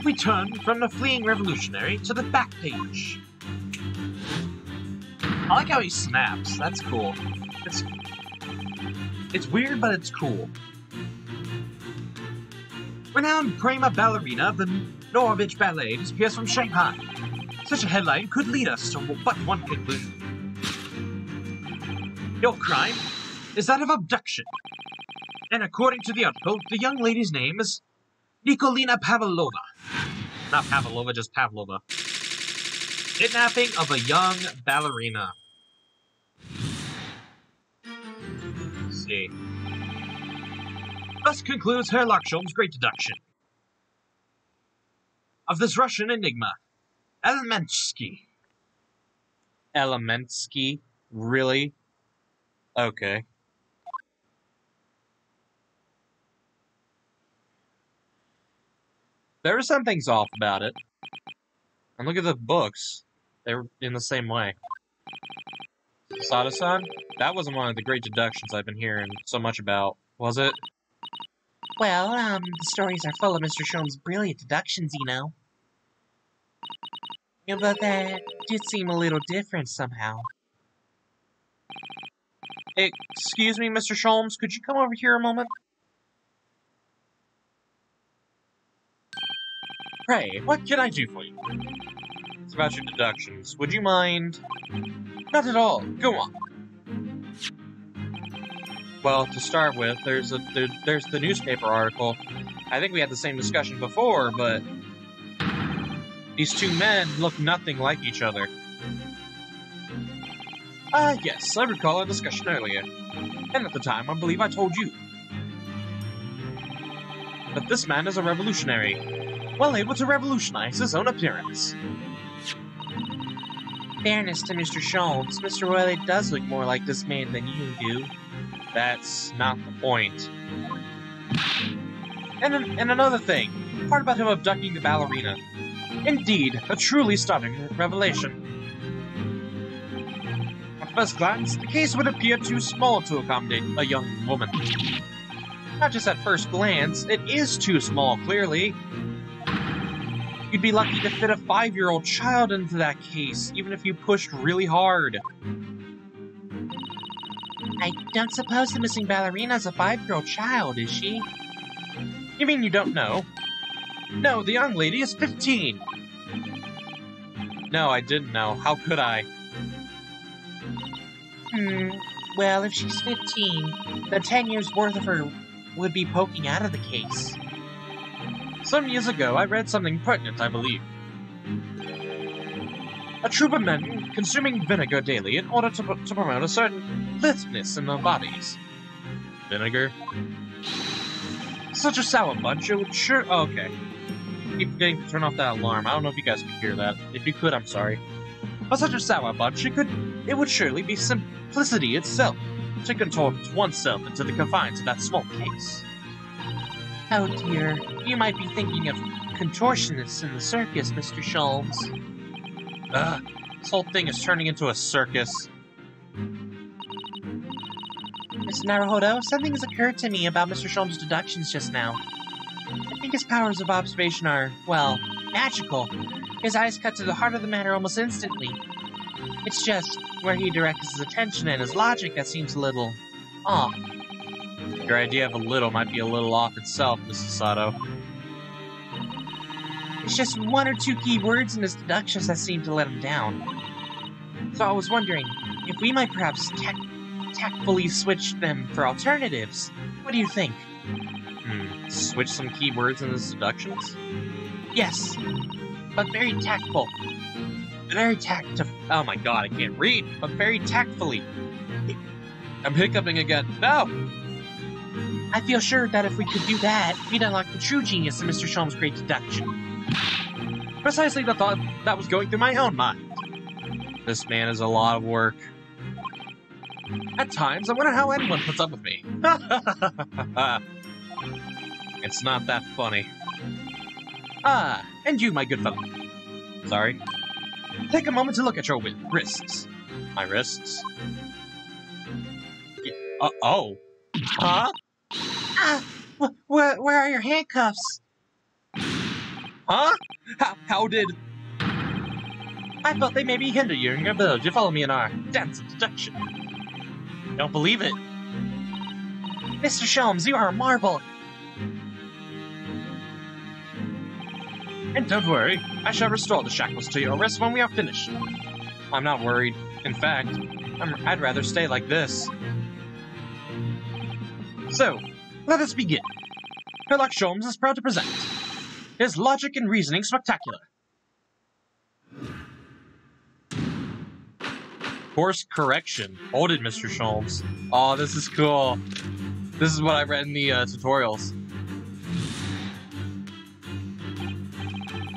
We turn from the fleeing revolutionary to the back page. I like how he snaps. That's cool. It's weird, but it's cool. Renowned prima ballerina of the Norwich Ballet disappears from Shanghai. Such a headline could lead us to but one conclusion. Your crime is that of abduction. And according to the article, the young lady's name is Nikolina Pavlova. Not Pavlova, just Pavlova. Kidnapping of a young ballerina. Let's see. Thus concludes Herr Larksholm's great deduction of this Russian enigma. Elementsky. Elementsky? Really? Okay. There are some things off about it. And look at the books. They were in the same way. Sada-san? That wasn't one of the great deductions I've been hearing so much about, was it? Well, the stories are full of Mr. Sholm's brilliant deductions, you know. Yeah, but that did seem a little different somehow. Excuse me, Mr. Sholmes, could you come over here a moment? Pray, what can I do for you? It's about your deductions. Would you mind? Not at all. Go on. Well, to start with, there's the newspaper article. I think we had the same discussion before, but these two men look nothing like each other. Yes, I recall our discussion earlier. And at the time, I believe I told you. But this man is a revolutionary, well able to revolutionize his own appearance. Fairness to Mr. Sholmes, Mr. Royley does look more like this man than you do. That's not the point. And another thing, part about him abducting the ballerina. Indeed, a truly stunning revelation. At first glance, the case would appear too small to accommodate a young woman. Not just at first glance, it is too small, clearly. You'd be lucky to fit a 5-year-old child into that case, even if you pushed really hard. I don't suppose the missing ballerina is a 5-year-old child, is she? You mean you don't know? No, the young lady is 15. No, I didn't know. How could I? Well, if she's 15, then 10 years worth of her would be poking out of the case. Some years ago, I read something pertinent, I believe. A troop of men consuming vinegar daily in order to promote a certain litheness in their bodies. Vinegar? Such a sour bunch, it would sure... Oh, okay. Keep forgetting to turn off that alarm. I don't know if you guys could hear that. If you could, I'm sorry. But such a sour bunch, it would surely be simplicity itself to contort oneself into the confines of that small case. Oh dear, you might be thinking of contortionists in the circus, Mr. Sholmes. This whole thing is turning into a circus. Mr. Naruhodo, something has occurred to me about Mr. Sholmes' deductions just now. I think his powers of observation are, well, magical. His eyes cut to the heart of the matter almost instantly. It's just where he directs his attention and his logic that seems a little off. Your idea of a little might be a little off itself, Mrs. Sato. It's just one or two key words in his deductions that seem to let him down. So I was wondering if we might perhaps tactfully switch them for alternatives. What do you think? Switch some key words in his deductions? Yes, but very tactful. Very oh my god, I can't read! But very tactfully. I'm hiccuping again. No! I feel sure that if we could do that, we'd unlock the true genius of Mr. Sholmes' great deduction. Precisely the thought that was going through my own mind. This man is a lot of work. At times, I wonder how anyone puts up with me. It's not that funny. And you, my good fellow. Sorry. Take a moment to look at your wrists. My wrists? Oh. Huh? Where are your handcuffs? Huh? How did... I thought they maybe hinder you in your ability to follow me in our dance of deduction. Don't believe it. Mr. Sholmes, you are a marvel! And don't worry, I shall restore the shackles to your wrists when we are finished. I'm not worried. In fact, I'd rather stay like this. So, let us begin. Sherlock Sholmes is proud to present his Logic and Reasoning Spectacular. Course correction. Hold it, Mr. Sholmes. Oh, this is cool. This is what I read in the tutorials.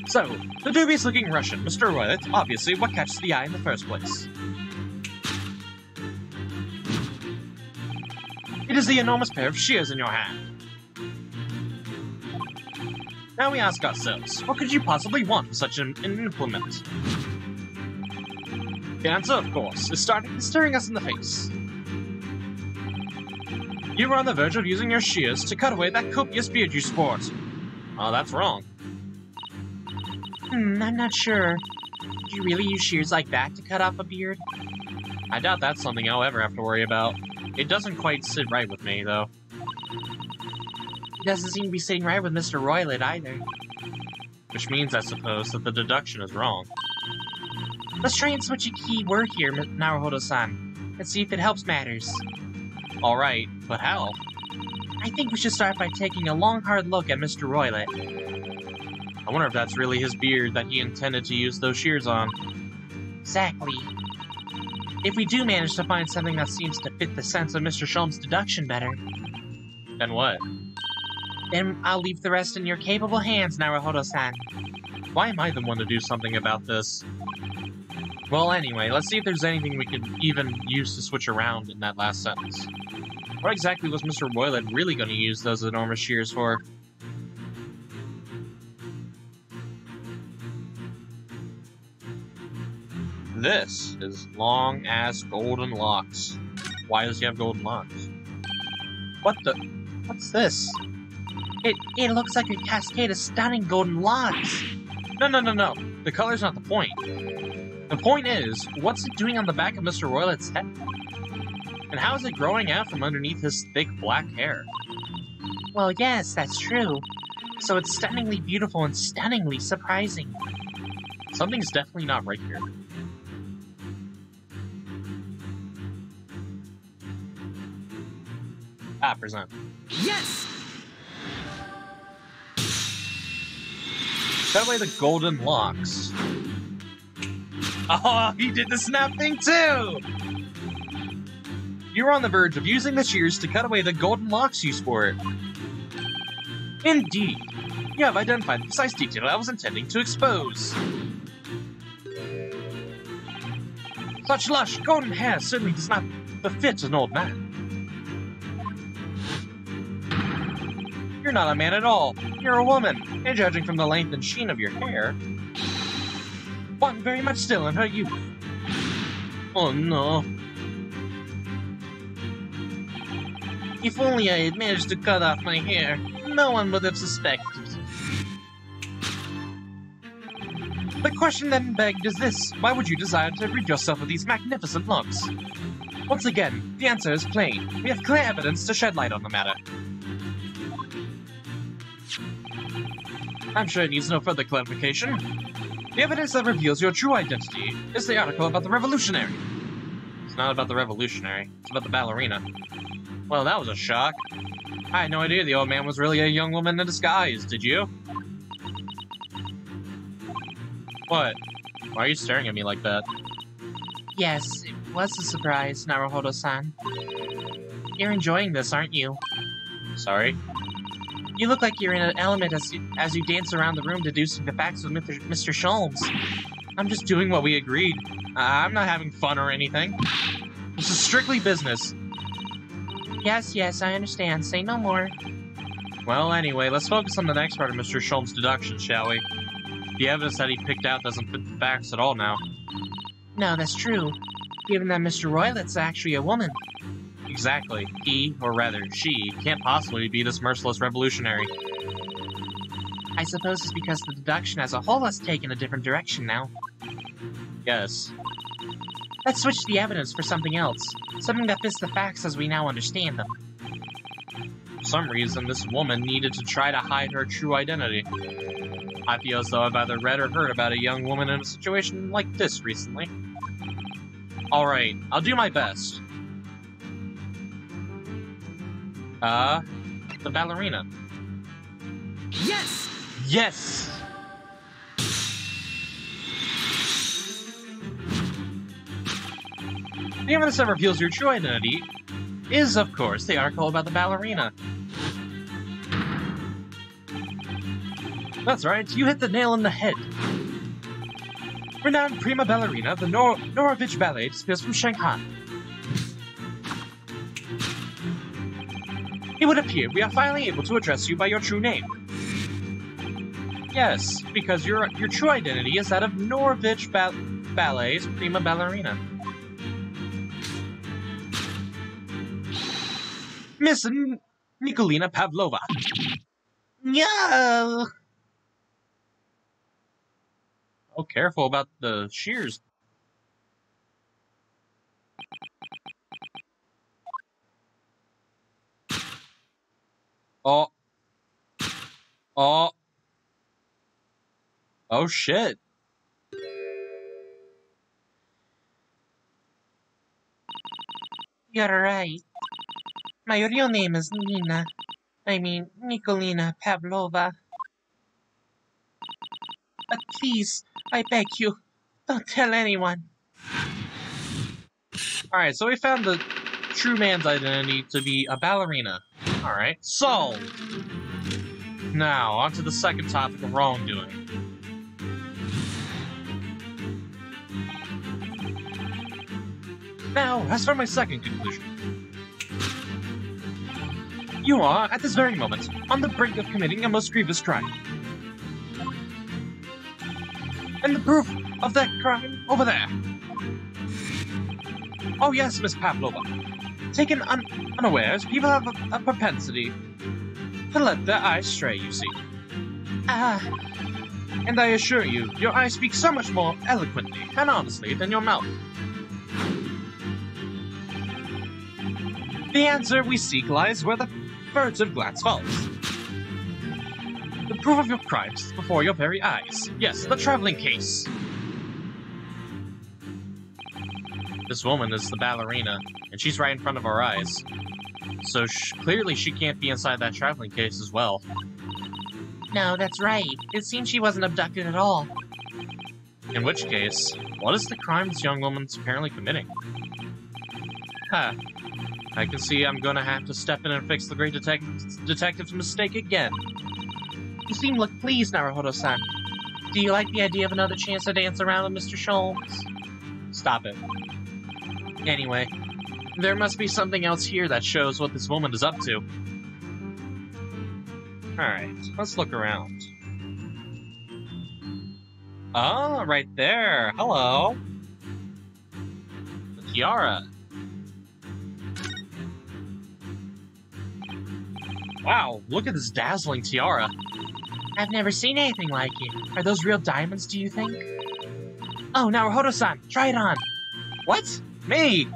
So, the dubious-looking Russian, Mr. Roylett, obviously what catches the eye in the first place. It is the enormous pair of shears in your hand. Now we ask ourselves, what could you possibly want with such an implement? The answer, of course, is staring us in the face. You were on the verge of using your shears to cut away that copious beard you sport. Oh, that's wrong. I'm not sure. Do you really use shears like that to cut off a beard? I doubt that's something I'll ever have to worry about. It doesn't quite sit right with me, though. It doesn't seem to be sitting right with Mr. Roylett either. Which means, I suppose, that the deduction is wrong. Let's try and switch a key word here, Naruhodo-san. Let's see if it helps matters. Alright, but how? I think we should start by taking a long, hard look at Mr. Roylett. I wonder if that's really his beard that he intended to use those shears on. Exactly. If we do manage to find something that seems to fit the sense of Mr. Sholmes' deduction better... Then what? Then I'll leave the rest in your capable hands, Naruhodo-san. Why am I the one to do something about this? Well, anyway, let's see if there's anything we could even use to switch around in that last sentence. What exactly was Mr. Roylett really going to use those enormous shears for? This is long-ass golden locks. Why does he have golden locks? What the? What's this? It looks like a cascade of stunning golden locks. No. The color's not the point. The point is, what's it doing on the back of Mr. Roylett's head? And how is it growing out from underneath his thick black hair? Well, yes, that's true. So it's stunningly beautiful and stunningly surprising. Something's definitely not right here. Ah, present. Yes! Cut away the golden locks. Oh, he did the snap thing too! You're on the verge of using the shears to cut away the golden locks you sport. Indeed. You have identified the precise detail I was intending to expose. Such lush, golden hair certainly does not befit an old man. You're not a man at all. You're a woman, and judging from the length and sheen of your hair, one very much still in her youth. Oh no. If only I had managed to cut off my hair, no one would have suspected. The question then begged is this: why would you desire to rid yourself of these magnificent locks? Once again, the answer is plain. We have clear evidence to shed light on the matter. I'm sure it needs no further clarification. The evidence that reveals your true identity is the article about the revolutionary. It's not about the revolutionary, it's about the ballerina. Well, that was a shock. I had no idea the old man was really a young woman in disguise, did you? What? Why are you staring at me like that? Yes, it was a surprise, Naruhodo-san. You're enjoying this, aren't you? Sorry? You look like you're in an element as you dance around the room deducing the facts with Mr. Sholmes. I'm just doing what we agreed. I'm not having fun or anything. This is strictly business. Yes, I understand. Say no more. Well, anyway, let's focus on the next part of Mr. Sholmes' deduction, shall we? The evidence that he picked out doesn't fit the facts at all now. No, that's true. Given that Mr. Roylett's actually a woman. Exactly. He, or rather, she, can't possibly be this merciless revolutionary. I suppose it's because the deduction as a whole has taken a different direction now. Yes. Let's switch the evidence for something else. Something that fits the facts as we now understand them. For some reason, this woman needed to try to hide her true identity. I feel as though I've either read or heard about a young woman in a situation like this recently. Alright, I'll do my best. The ballerina. Yes! Yes! The evidence that reveals your true identity is, of course, the article about the ballerina. That's right, you hit the nail on the head. Renowned prima ballerina, the Norwich Ballet disappears from Shanghai. It would appear we are finally able to address you by your true name. Yes, because your true identity is that of Norwich Ballet's prima ballerina. Miss Nikolina Pavlova. No! Oh, careful about the shears. Oh. Oh. Oh, shit. You're right. My real name is Nikolina Pavlova. But please, I beg you, don't tell anyone. Alright, so we found the true man's identity to be a ballerina. Alright, solved! Now, on to the second topic of wrongdoing. Now, as for my second conclusion. You are, at this very moment, on the brink of committing a most grievous crime. And the proof of that crime over there. Oh yes, Miss Pavlova. Taken unawares, people have a propensity to let their eyes stray, you see. And I assure you, your eyes speak so much more eloquently and honestly than your mouth. The answer we seek lies where the furtive glance falls. The proof of your crimes is before your very eyes. Yes, the traveling case. This woman is the ballerina, and she's right in front of our eyes. So clearly she can't be inside that traveling case as well. No, that's right. It seems she wasn't abducted at all. In which case, what is the crime this young woman's apparently committing? Huh. I can see I'm gonna have to step in and fix the great detective's mistake again. You seem like pleased, Naruhodo-san. Do you like the idea of another chance to dance around with Mr. Sholmes? Stop it. Anyway, there must be something else here that shows what this woman is up to. Alright, let's look around. Oh, right there. Hello. The tiara. Wow, look at this dazzling tiara. I've never seen anything like it. Are those real diamonds, do you think? Oh, Naruhodo-san, try it on. What? Me?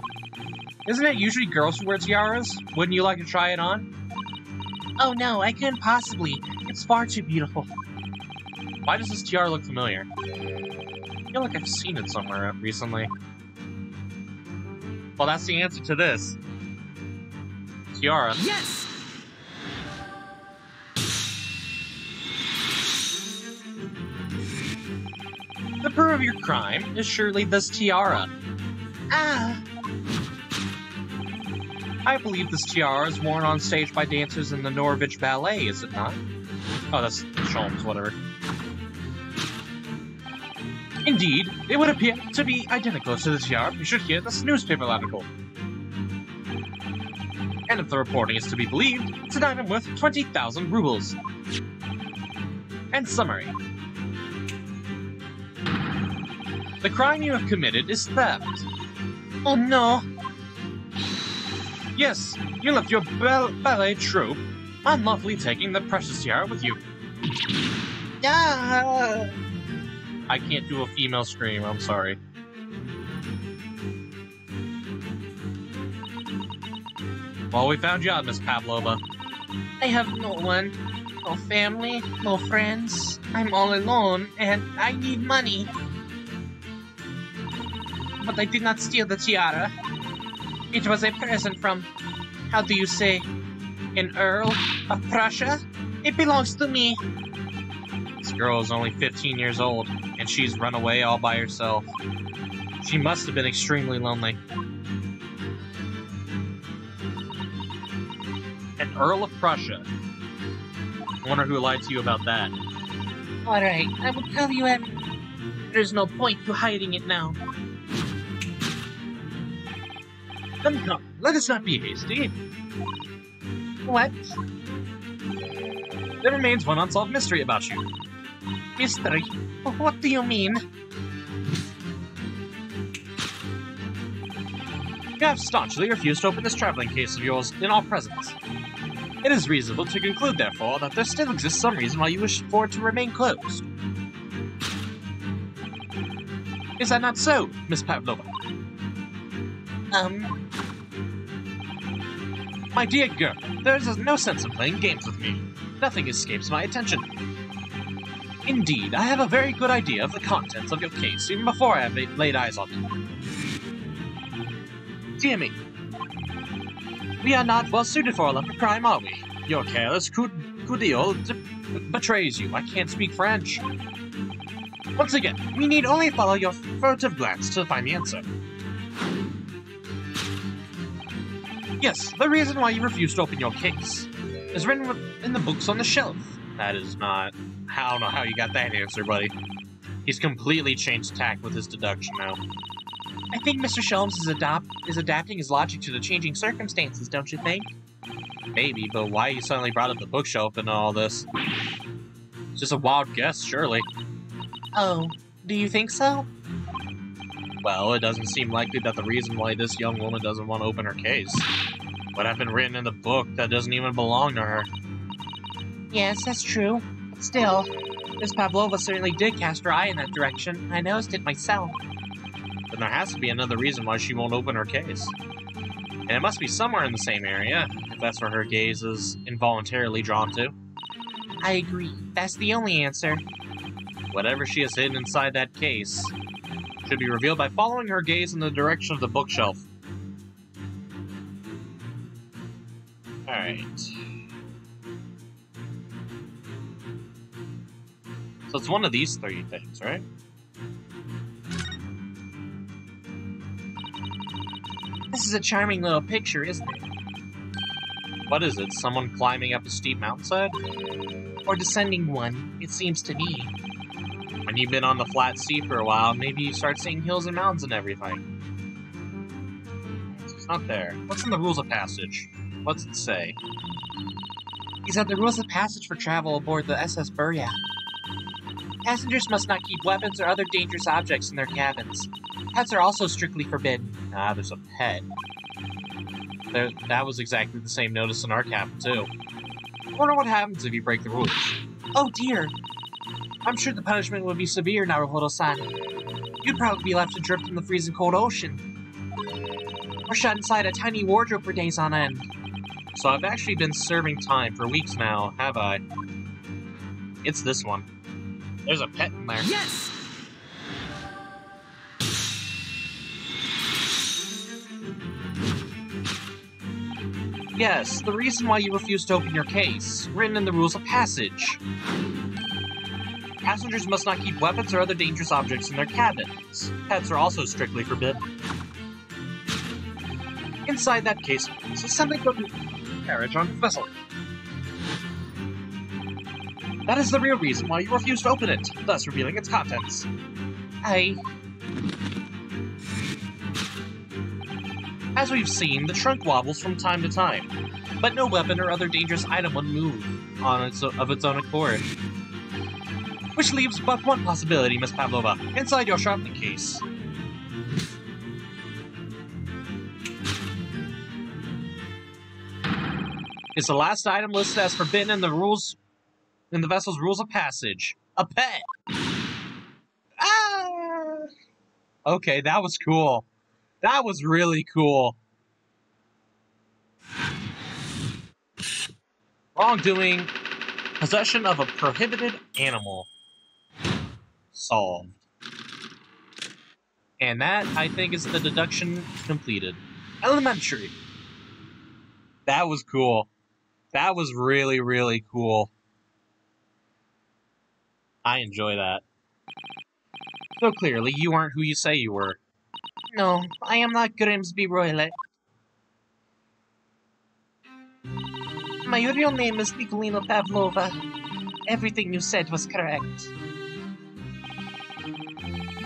Isn't it usually girls who wear tiaras? Wouldn't you like to try it on? Oh no, I couldn't possibly. It's far too beautiful. Why does this tiara look familiar? I feel like I've seen it somewhere recently. Well, that's the answer to this. Tiara. Yes! The proof of your crime is surely this tiara. I believe this tiara is worn on stage by dancers in the Norwich Ballet, is it not? Oh, that's Sholmes, whatever. Indeed, it would appear to be identical to the tiara you should hear this newspaper article. And if the reporting is to be believed, it's an item worth 20,000 rubles. And summary. The crime you have committed is theft. Oh no! Yes, you left your ballet troupe, unlawfully taking the precious tiara with you. Ah! I can't do a female scream, I'm sorry. Well, we found you out, Miss Pavlova. I have no one. No family, no friends. I'm all alone, and I need money. But I did not steal the tiara. It was a present from, how do you say, an Earl of Prussia? It belongs to me. This girl is only 15 years old, and she's run away all by herself. She must have been extremely lonely. An Earl of Prussia. I wonder who lied to you about that. Alright, I will tell you everything. There's no point to hiding it now. Come, let us not be hasty. What? There remains one unsolved mystery about you. Mystery? What do you mean? You have staunchly refused to open this traveling case of yours in our presence. It is reasonable to conclude, therefore, that there still exists some reason why you wish for it to remain closed. Is that not so, Miss Pavlova? My dear girl, there is no sense in playing games with me. Nothing escapes my attention. Indeed, I have a very good idea of the contents of your case even before I have laid eyes on it. Dear me. We are not well suited for a lump of crime, are we? Your careless coup betrays you. I can't speak French. Once again, we need only follow your furtive glance to find the answer. Yes, the reason why you refused to open your case is written in the books on the shelf. That is not... I don't know how you got that answer, buddy. He's completely changed tack with his deduction now. I think Mr. Shelms is adapting his logic to the changing circumstances, don't you think? Maybe, but why you suddenly brought up the bookshelf and all this? It's just a wild guess, surely. Oh, do you think so? Well, it doesn't seem likely that the reason why this young woman doesn't want to open her case would have been written in the book that doesn't even belong to her. Yes, that's true. But still, Miss Pavlova certainly did cast her eye in that direction. I noticed it myself. Then there has to be another reason why she won't open her case. And it must be somewhere in the same area, if that's where her gaze is involuntarily drawn to. I agree. That's the only answer. Whatever she has hidden inside that case should be revealed by following her gaze in the direction of the bookshelf. Alright. So it's one of these three things, right? This is a charming little picture, isn't it? What is it? Someone climbing up a steep mountainside? Or descending one, it seems to me. When you've been on the flat sea for a while, maybe you start seeing hills and mountains and everything. It's not there. What's in the rules of passage? What's it say? These are the rules of passage for travel aboard the SS Burya. Passengers must not keep weapons or other dangerous objects in their cabins. Pets are also strictly forbidden. Ah, there's a pet. That was exactly the same notice in our cabin, too. I wonder what happens if you break the rules. Oh dear. I'm sure the punishment would be severe, Naruhodo-san. You'd probably be left adrift in the freezing cold ocean. Or shut inside a tiny wardrobe for days on end. So I've actually been serving time for weeks now, have I? It's this one. There's a pet in there. Yes! Yes, the reason why you refused to open your case, written in the rules of passage. Passengers must not keep weapons or other dangerous objects in their cabins. Pets are also strictly forbidden. Inside that case is something called carriage on the vessel. That is the real reason why you refused to open it, thus revealing its contents. As we've seen, the trunk wobbles from time to time, but no weapon or other dangerous item would move of its own accord. Which leaves but one possibility, Miss Pavlova, inside your traveling case. It's the last item listed as forbidden in the vessel's rules of passage. A pet! Ah! Okay, that was cool. That was really cool. Wrongdoing. Possession of a prohibited animal. Solved. And that, I think, is the deduction completed. Elementary. That was cool. That was really, really cool. I enjoy that. So clearly, you aren't who you say you were. No, I am not Grimsby Roylet. My real name is Nicolina Pavlova. Everything you said was correct.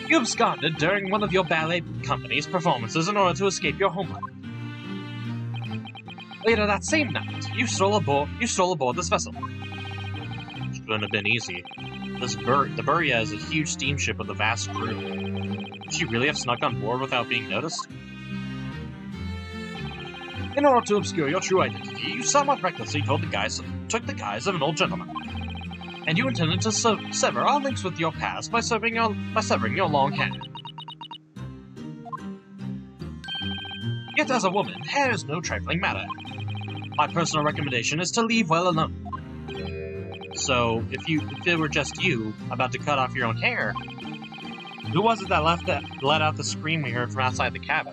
You absconded during one of your ballet company's performances in order to escape your homeland. Later that same night, you stole aboard this vessel. Shouldn't have been easy. The Burya is a huge steamship with a vast crew. Could she really have snuck on board without being noticed? In order to obscure your true identity, you somewhat recklessly took the guise of an old gentleman. And you intended to sever all links with your past by severing your long hair. Yet as a woman, hair is no trifling matter. My personal recommendation is to leave well alone. So, if it were just you, about to cut off your own hair, who was it that let out the scream we heard from outside the cabin?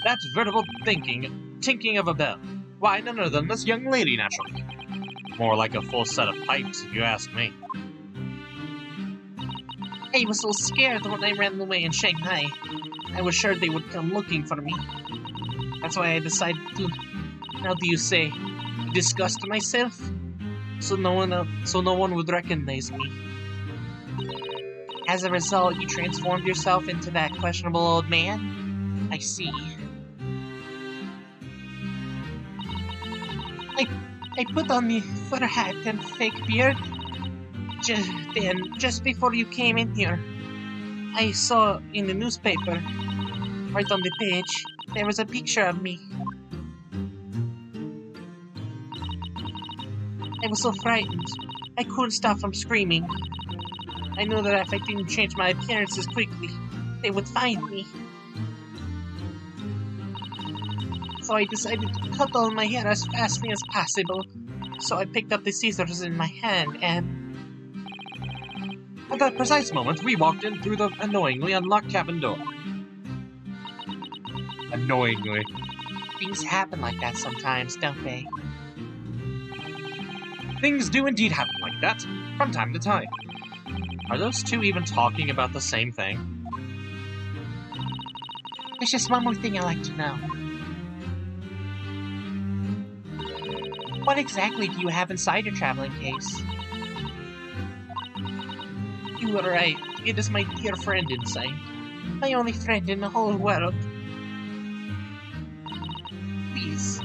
That veritable tinking of a bell. Why, none other than this young lady, naturally. More like a full set of pipes, if you ask me. I was so scared when I ran away in Shanghai. I was sure they would come looking for me. That's why I decided to, how do you say, disgust myself? So no one would recognize me. As a result, you transformed yourself into that questionable old man? I see. I put on the fur hat and fake beard. Just before you came in here, I saw in the newspaper, right on the page, there was a picture of me. I was so frightened, I couldn't stop from screaming. I knew that if I didn't change my appearances quickly, they would find me. So I decided to cut all my hair as fastly as possible. So I picked up the scissors in my hand and... At that precise moment, we walked in through the annoyingly unlocked cabin door. Annoyingly. Things happen like that sometimes, don't they? Things do indeed happen like that, from time to time. Are those two even talking about the same thing? There's just one more thing I'd like to know. What exactly do you have inside your traveling case? You were right. It is my dear friend inside. My only friend in the whole world. Please,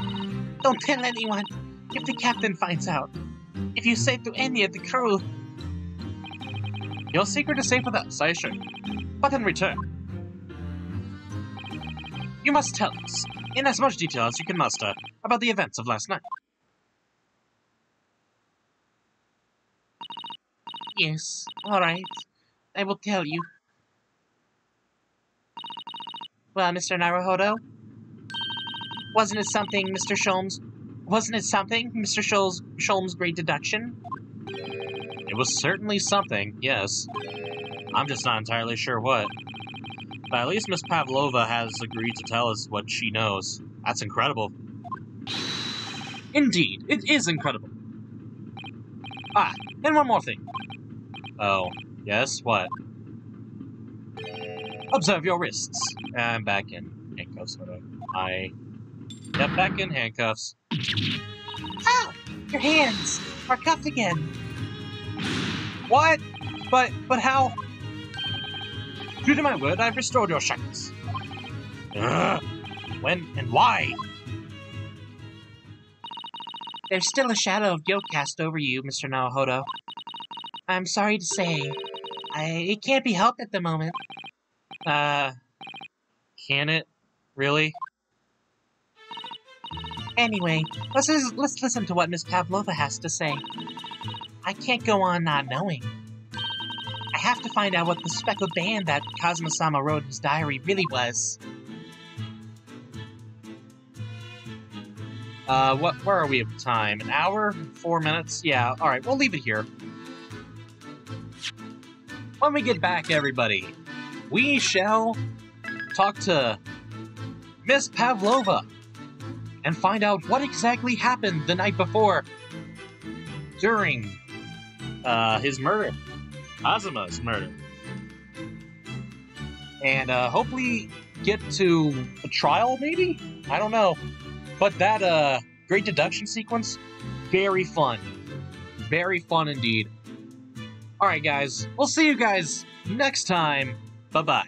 don't tell anyone. If the captain finds out. If you say to any of the crew. Your secret is safe with us, I assure you. But in return, you must tell us, in as much detail as you can muster, about the events of last night. Yes, alright. I will tell you. Well, Mr. Naruhodo? Wasn't it something, Mr. Sholmes' great deduction? It was certainly something, yes. I'm just not entirely sure what. But at least Miss Pavlova has agreed to tell us what she knows. That's incredible. Indeed, it is incredible. Ah, and one more thing. Oh, yes, what? Observe your wrists. I'm back in handcuffs, Yep, back in handcuffs. Ah! Your hands are cuffed again. What? But how? True to my word, I've restored your shackles. Ugh. When and why? There's still a shadow of guilt cast over you, Mr. Naruhodo. I'm sorry to say, it can't be helped at the moment. Can it? Really? Anyway, let's listen to what Miss Pavlova has to say. I can't go on not knowing. I have to find out what the speckled band that Kazuma-sama wrote in his diary really was. Where are we at time? An hour? 4 minutes? Yeah, alright, we'll leave it here. When we get back, everybody, we shall talk to Miss Pavlova and find out what exactly happened the night before during his murder. Kazuma's murder. And hopefully get to a trial, maybe? I don't know. But that great deduction sequence, very fun. Very fun indeed. Alright guys, we'll see you guys next time. Bye-bye.